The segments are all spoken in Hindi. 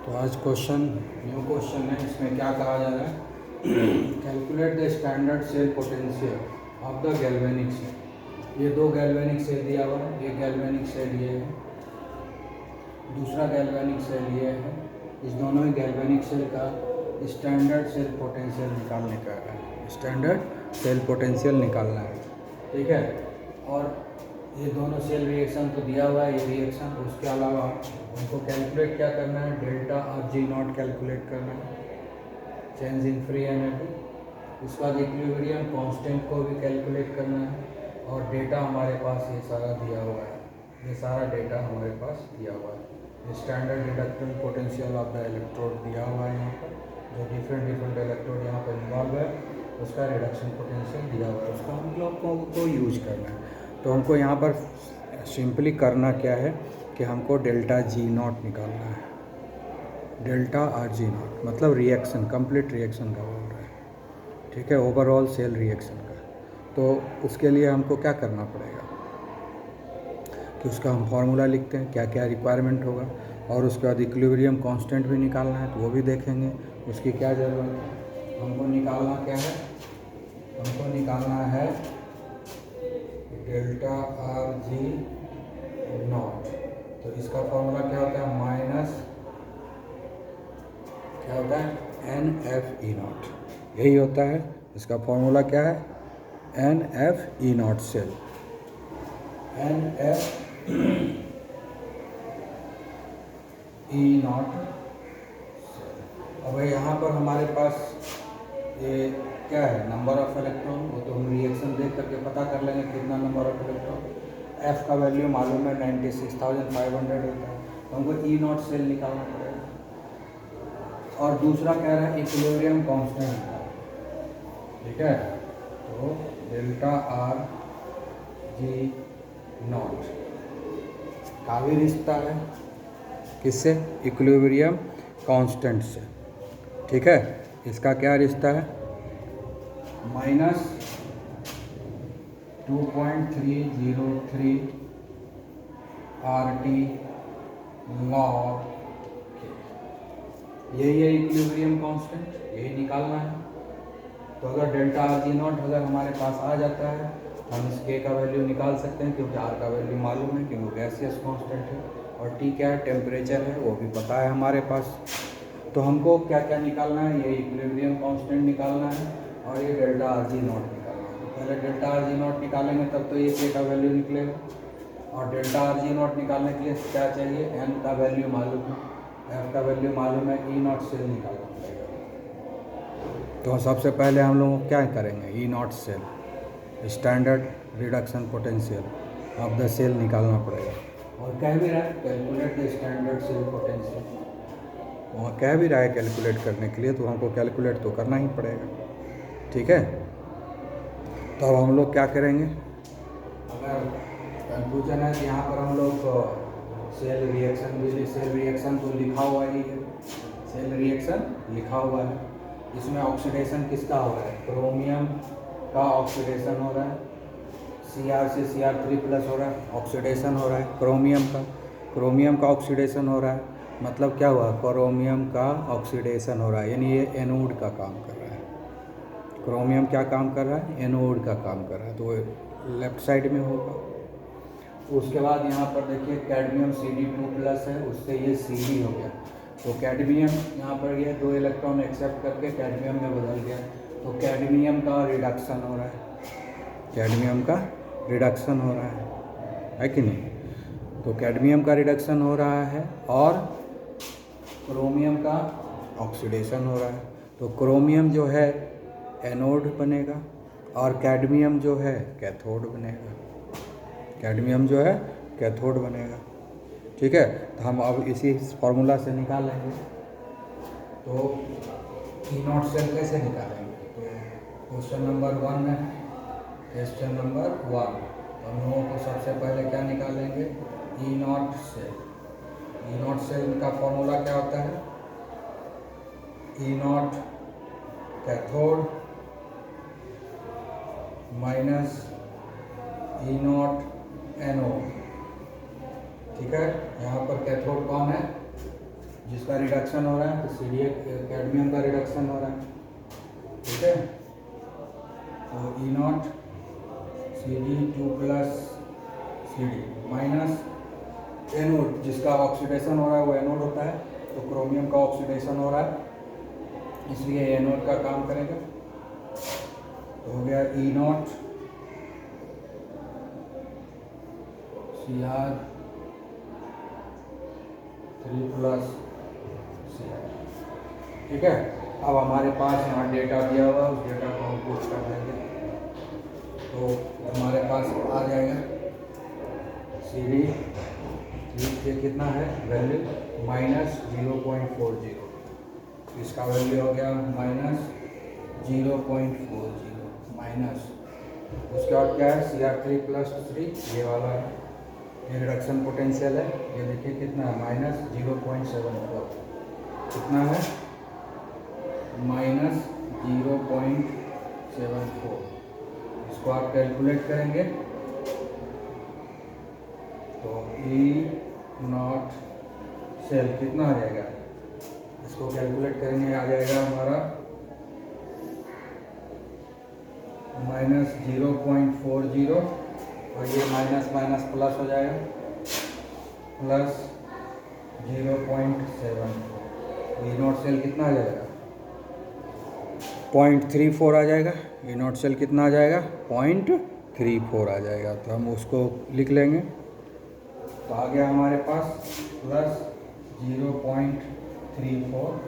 तो आज न्यू क्वेश्चन है। इसमें क्या कहा जा रहा है, calculate the standard cell potential of the galvanic cell. ये दो गैल्वेनिक सेल दिया हुआ है, एक गैल्वेनिक सेल ये है, दूसरा गैल्वेनिक सेल ये है। इस दोनों ही गैल्वेनिक सेल का स्टैंडर्ड सेल पोटेंशियल निकालने का है, स्टैंडर्ड सेल पोटेंशियल निकालना है, ठीक है। और ये दोनों सेल रिएक्शन तो दिया हुआ है, ये रिएक्शन। उसके अलावा हमको कैलकुलेट क्या करना है, डेल्टा और जी नॉट कैलकुलेट करना है, चेंज इन फ्री एनर्जी। उसके बाद इक्विलिब्रियम कांस्टेंट को भी कैलकुलेट करना है। और डेटा हमारे पास ये सारा दिया हुआ है, ये सारा डेटा हमारे पास दिया हुआ है। Standard reductant potential of the electrode दिया हुआ है यहाँ पर, जो डिफरेंट इलेक्ट्रोड यहाँ पर इन्वॉल्व है, उसका रिडक्शन पोटेंशियल दिया हुआ है, उसका हम लोग को यूज करना है। तो हमको यहाँ पर सिंपली करना क्या है कि हमको डेल्टा जी नॉट निकालना है। डेल्टा आर जी नॉट मतलब रिएक्शन, कंप्लीट रिएक्शन का बोल रहा है, ठीक है, ओवरऑल सेल रिएक्शन का। तो उसके लिए हमको क्या करना पड़ेगा कि उसका हम फार्मूला लिखते हैं, क्या क्या रिक्वायरमेंट होगा, और उसके बाद इक्विलिब्रियम कांस्टेंट भी निकालना है, तो वो भी देखेंगे उसकी क्या ज़रूरत है। हमको निकालना क्या है, हमको निकालना है डेल्टा आर जी नॉट। तो इसका फॉर्मूला क्या होता है, माइनस क्या होता है, एन एफ ई नॉट, यही होता है इसका फॉर्मूला। क्या है, n F E naught cell, n F E naught cell. अब यहाँ पर हमारे पास ये क्या है, नंबर ऑफ इलेक्ट्रॉन, वो तो हम रिएक्शन देख करके पता कर लेंगे कितना नंबर ऑफ इलेक्ट्रॉन। एफ का वैल्यू मालूम है 96,500 होता है, तो हमको ई नॉट सेल निकालना पड़ेगा। और दूसरा कह रहा है इक्विलिब्रियम कांस्टेंट, ठीक है। तो डेल्टा आर जी नॉट का भी रिश्ता है किससे, इक्विलिब्रियम कांस्टेंट से, ठीक है। इसका क्या रिश्ता है, माइनस 2.303 RT log, यही है इक्विलिब्रियम कांस्टेंट, यही निकालना है। तो अगर डेल्टा आर जी नॉट अगर हमारे पास आ जाता है तो हम इस के का वैल्यू निकाल सकते हैं, क्योंकि आर का वैल्यू मालूम है, क्योंकि गैसियस कांस्टेंट है। और टी क्या है, टेम्परेचर है, वो भी पता है हमारे पास। तो हमको क्या क्या निकालना है, ये इक्विलिब्रियम कांस्टेंट निकालना है और ये डेल्टा आर जी नॉट निकालना है। तो पहले डेल्टा आर जी नॉट निकालेंगे तब तो ये के का वैल्यू निकलेगा। और डेल्टा आर जी नॉट निकालने के लिए क्या चाहिए, एन का वैल्यू मालूम है, एफ का वैल्यू मालूम है, ई नॉट सेल निकालना पड़ेगा। तो सबसे पहले हम लोग क्या करेंगे, E naught cell, standard reduction potential of the cell निकालना पड़ेगा। और कह भी रहा है calculate the standard cell potential, वहाँ कह भी रहा है कैलकुलेट करने के लिए, तो हमको कैलकुलेट तो करना ही पड़ेगा, ठीक है। तो अब हम लोग क्या करेंगे, अगर कंफ्यूजन है तो यहाँ पर हम लोग सेल रिएक्शन तो लिखा हुआ ही है, सेल रिएक्शन लिखा हुआ है। इसमें ऑक्सीडेशन किसका हो रहा है, क्रोमियम का ऑक्सीडेशन हो रहा है, Cr से Cr3+ हो रहा है, ऑक्सीडेशन हो रहा है क्रोमियम का ऑक्सीडेशन हो रहा है। मतलब क्या हुआ, क्रोमियम का ऑक्सीडेशन हो रहा है, यानी ये एनोड का काम कर रहा है। क्रोमियम क्या काम कर रहा है, एनोड का काम कर रहा है, तो लेफ्ट साइड में होगा। उसके बाद यहाँ पर देखिए कैडमियम Cd2+ है, उससे ये Cd हो गया, तो कैडमियम यहाँ पर ये 2 इलेक्ट्रॉन एक्सेप्ट करके कैडमियम में बदल गया, तो कैडमियम का रिडक्शन हो रहा है, कैडमियम का रिडक्शन हो रहा है कि नहीं। तो कैडमियम का रिडक्शन हो रहा है और क्रोमियम का ऑक्सीडेशन हो रहा है। तो क्रोमियम जो है एनोड बनेगा और कैडमियम जो है कैथोड बनेगा, कैडमियम जो है कैथोड बनेगा, ठीक है। तो हम अब इसी फार्मूला से निकालेंगे। तो ई नॉट सेल कैसे निकालेंगे, तो क्वेश्चन नंबर 1 है, क्वेश्चन नंबर 1, तो हम लोगों को सबसे पहले क्या निकालेंगे, E naught cell. E naught cell का फॉर्मूला क्या होता है, E naught cathode minus E naught anode, ठीक है। यहाँ पर कैथोड कौन है, जिसका रिडक्शन हो रहा है, तो सी डी कैडमियम का रिडक्शन हो रहा है, ठीक है। तो E naught C D 2 plus C D minus anode, जिसका ऑक्सीडेशन हो रहा है वो एनोड होता है, तो क्रोमियम का ऑक्सीडेशन हो रहा है, इसलिए एनोड का काम करेगा। तो हो गया E naught C R 3 plus C R, ठीक है। अब हमारे पास यहाँ डेटा दिया हुआ है, उस डेटा को हम पुट कर देंगे, तो हमारे पास आ जाएगा सी डी ये कितना है वैल्यू -0.40, इसका वैल्यू हो गया -0.40 माइनस, उसके बाद क्या है Cr3 + 3, ये वाला है, ये रिडक्शन पोटेंशियल है, ये देखिए कितना है -0.74, कितना है -0.74, इसको आप कैलकुलेट करेंगे तो ई नॉट सेल कितना आ जाएगा, इसको कैलकुलेट करेंगे, आ जाएगा हमारा -0.40, और ये माइनस माइनस प्लस हो जाएगा प्लस 0.74, ई नॉट सेल कितना आ जाएगा 0.34 आ जाएगा, ई नॉट सेल कितना आ जाएगा 0.34 आ जाएगा, तो हम उसको लिख लेंगे। तो आ गया हमारे पास प्लस 0.34 वोल्ट।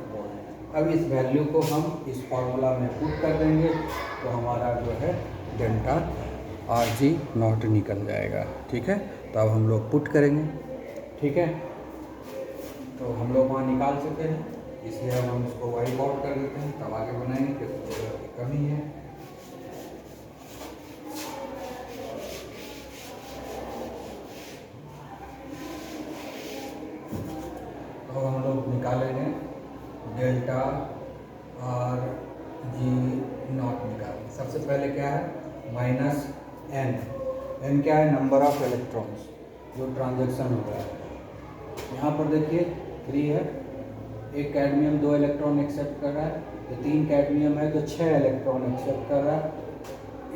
अब इस वैल्यू को हम इस फॉर्मूला में पुट कर देंगे, तो हमारा जो है डेल्टा RG नॉट निकल जाएगा, ठीक है। तो अब हम लोग पुट करेंगे, ठीक है। तो हम लोग वहाँ निकाल सकते हैं, इसलिए अब हम इसको वाइप आउट कर देते हैं, तब आगे बनाएंगे, क्योंकि कमी है। तो हम लोग निकालेंगे डेल्टा RG नॉट निकालेंगे। सबसे पहले क्या है -n, n क्या है नंबर ऑफ इलेक्ट्रॉन्स जो ट्रांजैक्शन हो रहा है। यहाँ पर देखिए 3 है, एक कैडमियम 2 इलेक्ट्रॉन एक्सेप्ट कर रहा है, तो 3 कैडमियम है तो 6 इलेक्ट्रॉन एक्सेप्ट कर रहा है।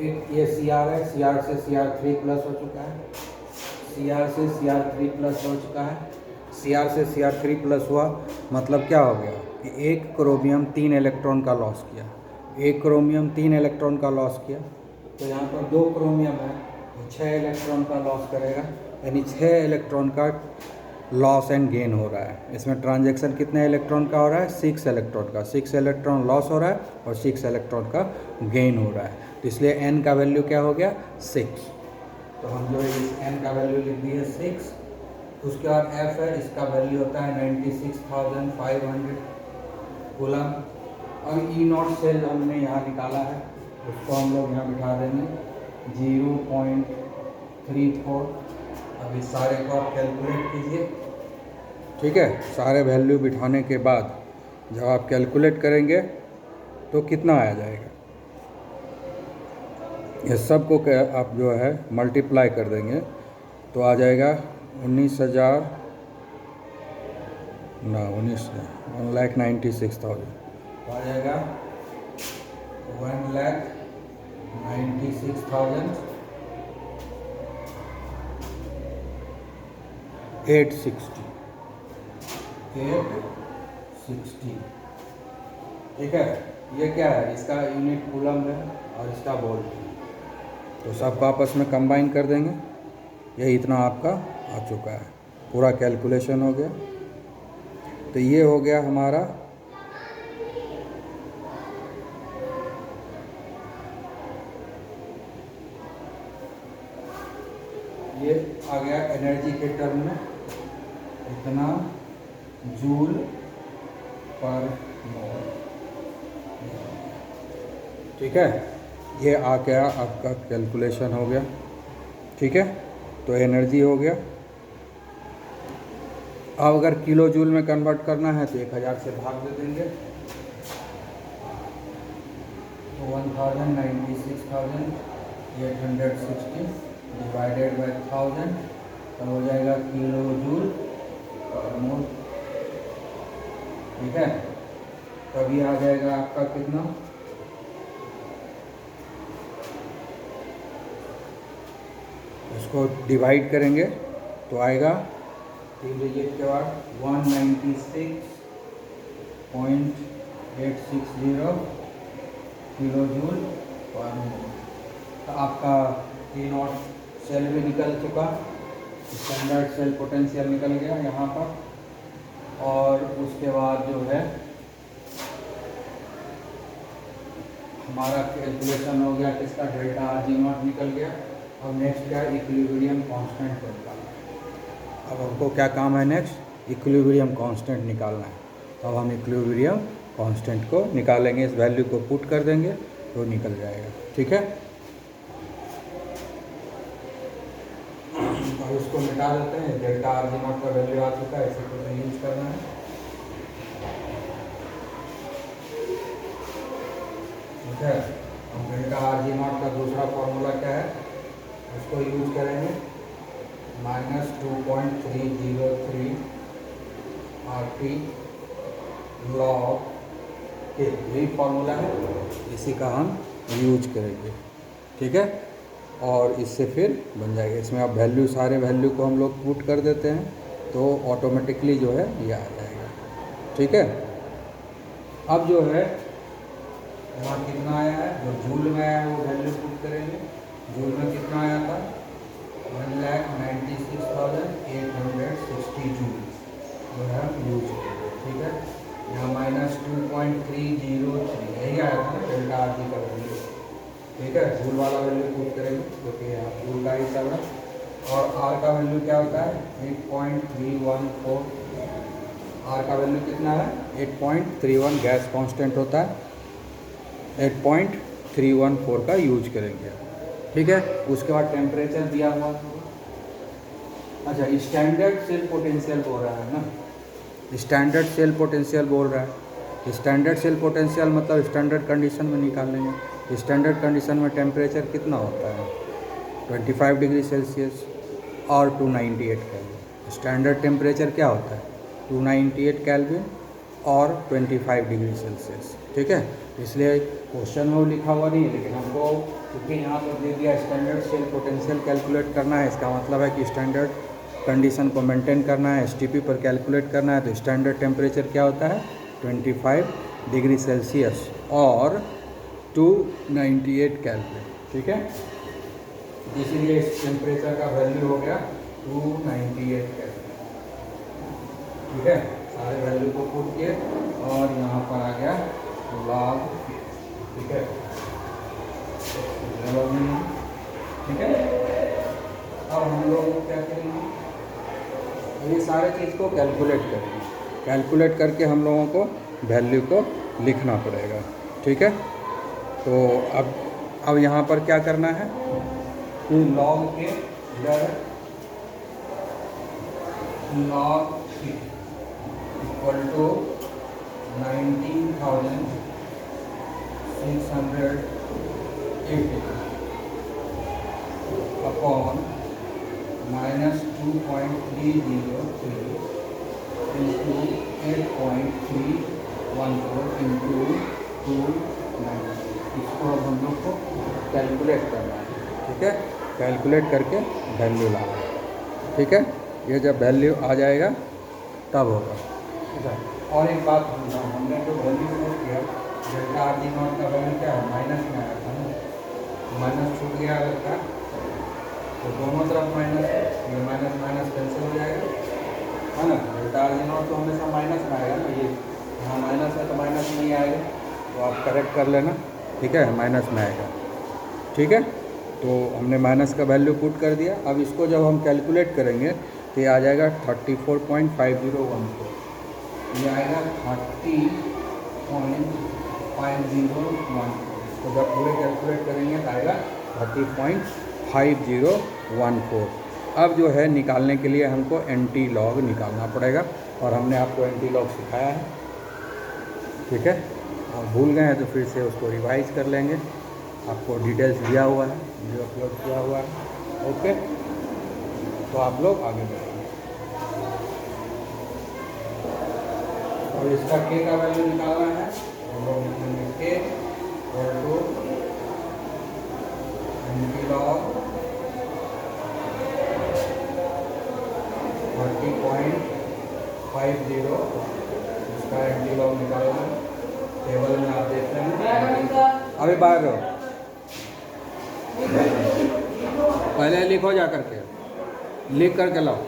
एक ये Cr है, Cr से Cr3+ हो चुका है, Cr से Cr3+ हो चुका है, Cr से Cr3+ हुआ, मतलब क्या हो गया कि एक क्रोमियम 3 इलेक्ट्रॉन का लॉस किया, एक क्रोमियम 3 इलेक्ट्रॉन का लॉस किया, तो यहाँ पर 2 क्रोमियम है तो 6 इलेक्ट्रॉन का लॉस करेगा, यानी 6 इलेक्ट्रॉन का लॉस एंड गेन हो रहा है। इसमें ट्रांजैक्शन कितने इलेक्ट्रॉन का हो रहा है 6 इलेक्ट्रॉन का, 6 इलेक्ट्रॉन लॉस हो रहा है और 6 इलेक्ट्रॉन का गेन हो रहा है, तो इसलिए n का वैल्यू क्या हो गया 6। तो हम जो इस n का वैल्यू लिख दिए 6। उसके बाद f है, इसका वैल्यू होता है 96,500 कूलम। अब ई नॉट सेल हमने यहाँ निकाला है, उसको हम लोग यहाँ बिठा देंगे 0.34। अब इस सारे को आप कैलकुलेट कीजिए, ठीक है। सारे वैल्यू बिठाने के बाद जब आप कैलकुलेट करेंगे तो कितना आ जाएगा, ये सब को आप जो है मल्टीप्लाई कर देंगे तो आ जाएगा 1,96,000, तो आ जाएगा 1,96,860, ठीक है। ये क्या है, इसका यूनिट कूलम है और इसका वोल्ट है, तो सबको आपस में कंबाइन कर देंगे, ये इतना आपका आ चुका है, पूरा कैलकुलेशन हो गया। तो ये हो गया हमारा ये आ गया एनर्जी के टर्म में इतना जूल पर मोल, ठीक है। ये आ गया आपका कैलकुलेशन हो गया, ठीक है। तो एनर्जी हो गया। अब अगर किलो जूल में कन्वर्ट करना है तो 1000 से भाग दे देंगे, तो 1,96,860 डिवाइडेड बाय 1000, तो हो जाएगा किलो जूल पर मोल। ठीक है। तभी आ जाएगा आपका कितना, इसको डिवाइड करेंगे तो आएगा 3 डिजिट के बाद 196.860 किलो जूल पर मोल। तो आपका T0 सेल भी निकल चुका, स्टैंडर्ड सेल पोटेंशियल निकल गया यहाँ पर। और उसके बाद जो है हमारा कैलकुलेशन हो गया किसका, डेल्टा R0 निकल गया। अब नेक्स्ट क्या है, इक्विलिब्रियम कांस्टेंट को निकालना है। अब हमको क्या काम है, नेक्स्ट इक्विलिब्रियम कांस्टेंट निकालना है। अब हम इक्विलिब्रियम कांस्टेंट को निकालेंगे, इस वैल्यू को पुट कर देंगे तो निकल जाएगा। ठीक है, अब इसको मिटा देते हैं। डेल्टा R0 का वैल्यू आ चुका है, इसी को यूज करना है। ठीक है, अब डेल्टा R0 का दूसरा फॉर्मूला क्या है, उसको यूज करेंगे, -2.303 RT लॉग के, यही फॉर्मूला है, इसी का हम यूज करेंगे। ठीक है, और इससे फिर बन जाएगा। इसमें अब वैल्यू, सारे वैल्यू को हम लोग पुट कर देते हैं तो ऑटोमेटिकली जो है ये आ जाएगा। ठीक है, अब जो है वहाँ कितना आया है, जो जूल में आया है वो वैल्यू पुट करेंगे। जूल में कितना आया था, 1,96,860 जूल जो है हम यूज करेंगे। ठीक है, यहाँ -2.303 यही आया था ना डेल्टा आर का वैल्यू। ठीक है, जूल वाला वैल्यू पुट करेंगे क्योंकि यहाँ जूल का ही सब है। और आर का वैल्यू क्या होता है, 8.314। आर का वैल्यू कितना है, 8.31, गैस कांस्टेंट होता है, 8.314 का यूज करेंगे। ठीक है, उसके बाद टेम्परेचर दिया हुआ। अच्छा, स्टैंडर्ड सेल पोटेंशियल बोल रहा है ना, स्टैंडर्ड सेल पोटेंशियल बोल रहा है। स्टैंडर्ड सेल पोटेंशियल मतलब स्टैंडर्ड कंडीशन में निकालेंगे। स्टैंडर्ड कंडीशन में टेम्परेचर कितना होता है, 25 डिग्री सेल्सियस और 298 केल्विन। स्टैंडर्ड टेम्परेचर क्या होता है, 298 केल्विन और 25 डिग्री सेल्सियस। ठीक है, इसलिए क्वेश्चन में वो लिखा हुआ नहीं है, लेकिन हमको क्योंकि यहाँ पर दे दिया स्टैंडर्ड सेल पोटेंशियल कैलकुलेट करना है, इसका मतलब है कि स्टैंडर्ड कंडीशन को मेंटेन करना है, एसटीपी पर कैलकुलेट करना है। तो स्टैंडर्ड टेम्परेचर क्या होता है, 25 डिग्री सेल्सियस और 298 केल्विन। ठीक है, इसलिए इस टेम्परेचर का वैल्यू हो गया 298 केल्विन। ठीक है, सारे वैल्यू को पुट किए और यहाँ पर आ गया लॉग। ठीक है, ठीक है, अब हम लोग क्या करेंगे, ये सारे चीज़ को कैलकुलेट करेंगे। कैलकुलेट करके हम लोगों को वैल्यू को लिखना पड़ेगा। ठीक है, तो अब यहाँ पर क्या करना है कि लॉग के log equal to 19,680 upon -2.303 into 8.314 into 290। इसको अब हम लोग को कैलकुलेट करना है। ठीक है, कैलकुलेट करके वैल्यू लाना है। ठीक है, ये जब वैल्यू आ जाएगा तब होगा। अच्छा, और एक बात बताऊँ, हमने जो वैल्यू नोट किया डेल्टा R0 का वैल्यू क्या है, माइनस में आया था ना, माइनस छूट गया अगर था तो दोनों तरफ माइनस है, ये माइनस माइनस कैंसिल हो जाएगा, है ना। डेल्टा R0 तो हमेशा माइनस में आएगा ना, ये यहाँ माइनस है तो माइनस नहीं आएगा, तो आप करेक्ट कर लेना। ठीक है, माइनस में आएगा। ठीक है, तो हमने माइनस का वैल्यू पुट कर दिया। अब इसको जब हम कैलकुलेट करेंगे तो ये आ जाएगा 34.5014, ये आएगा 30.5014। तो जब पूरे कैलकुलेट करेंगे तो आएगा 30.5014। अब जो है निकालने के लिए हमको एंटी लॉग निकालना पड़ेगा, और हमने आपको एंटी लॉग सिखाया है। ठीक है, आप भूल गए हैं तो फिर से उसको रिवाइज कर लेंगे, आपको डिटेल्स दिया हुआ है, वीडियो अपलोड किया हुआ है। ओके, तो आप लोग आगे बढ़ेंगे। और अब इसका के का वैल्यू निकालना है, हम लोग लिखेंगे के इक्वल टू एंटी लॉग 30.50, इसका एंटी लॉग निकालना है। टेबल में आप देख रहे हैं, अभी बाहर रहो, पहले लिखो जा करके, लिख करके लाओ।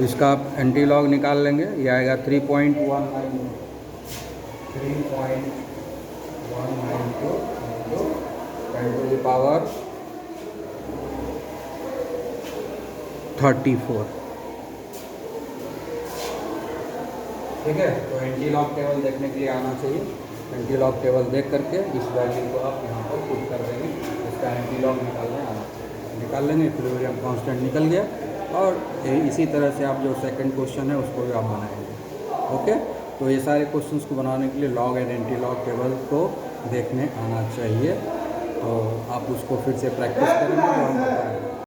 इसका आप एंटी लॉग निकाल लेंगे, ये आएगा 3.192 10 to the power 34। ठीक है, तो एंटी लॉग टेबल देखने के लिए आना चाहिए। एंटी लॉग टेबल देख करके इस वैल्यू को आप यहाँ पर पुट कर देंगे, इसका एंटी लॉग निकालने आना चाहिए। निकाल लेंगे, इक्विलिब्रियम कांस्टेंट निकल गया। और इसी तरह से आप जो सेकंड क्वेश्चन है उसको भी आप बनाएंगे। ओके, तो ये सारे क्वेश्चंस को बनाने के लिए log and anti log table को देखने आना चाहिए। तो आप उसको फिर से प्रैक्टिस करेंगे तो हम बताएंगे।